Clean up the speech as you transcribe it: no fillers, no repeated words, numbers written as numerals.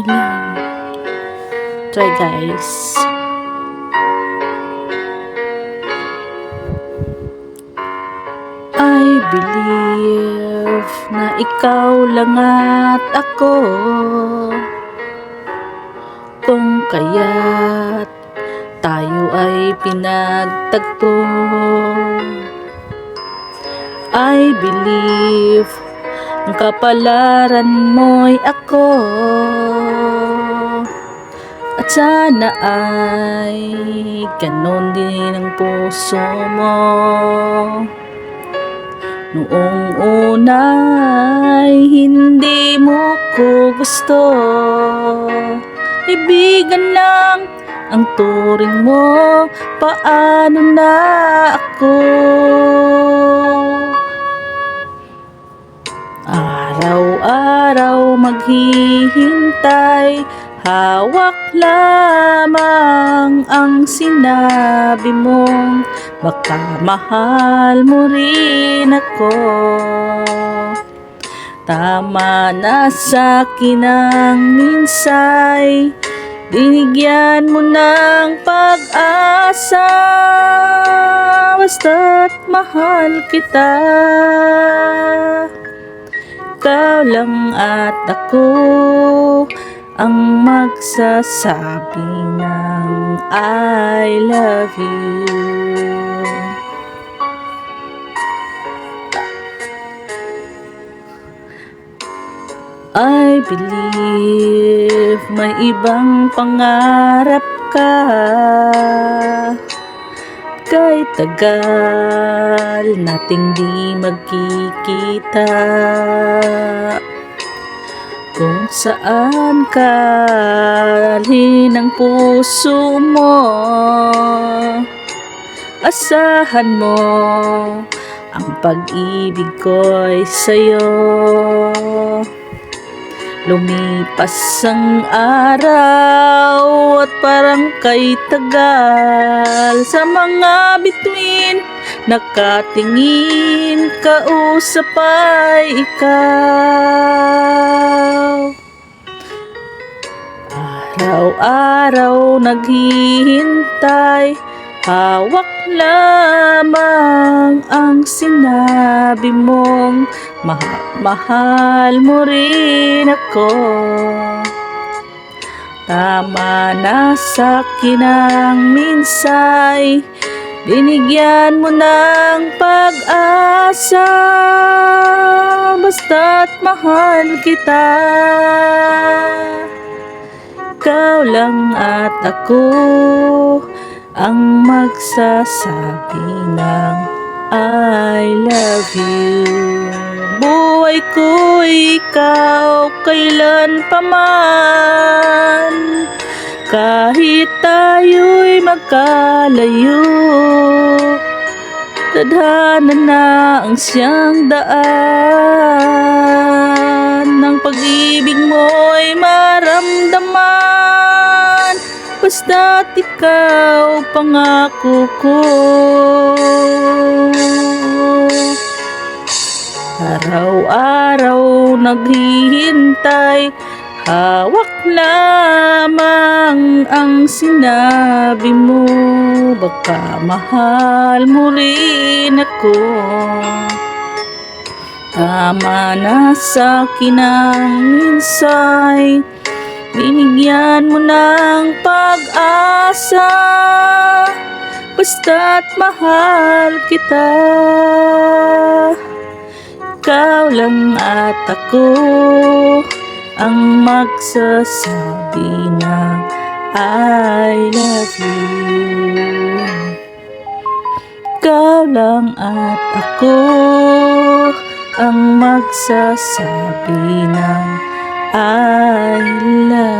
love. Try guys. I believe na ikaw lang at ako, kung kaya't tayo ay pinagtagpo. I believe ang kapalaran mo'y ako, at sana ay ganon din ang puso mo. Noong una'y hindi mo ko gusto, ibigan lang ang turing mo, paano na ako? Araw-araw maghihintay, hawak lamang ang sinabi mong baka mahal mo rin ako. Tama na sa'kin ang minsay, binigyan mo ng pag-asa, basta't mahal kita. Ikaw lang at ako ang magsasabi ng I love you. I believe may ibang pangarap ka, kahit tagal nating di magkikita. Kung saan ka dalhin ang puso mo, asahan mo ang pag-ibig ko'y sa'yo. Lumipas ang araw at parang kay tagal, sa mga bituin nakatingin, kausap ay ikaw. Araw-araw naghihintay, hawak lamang ang sinabi mong mahal mo rin ako. Tama na sa'kin ang minsay, binigyan mo ng pag-asa, basta't mahal kita. Ikaw lang at ako ang magsasabi ng I love you. Buhay ko ikaw kailan pa man, kahit tayo'y magkalayo. Tadhana na ang siyang daan, ng pag-ibig mo'y maramdaman, basta't ikaw pangako ko. Araw-araw naghihintay, hawak lamang ang sinabi mo, baka mahal mo rin ako. Tama na sa'kin ang minsay, binigyan mo ng pag-asa, basta't mahal kita. Ikaw lang at ako ang magsasabi ng I love you. Ikaw lang at ako ang magsasabi ng I love you.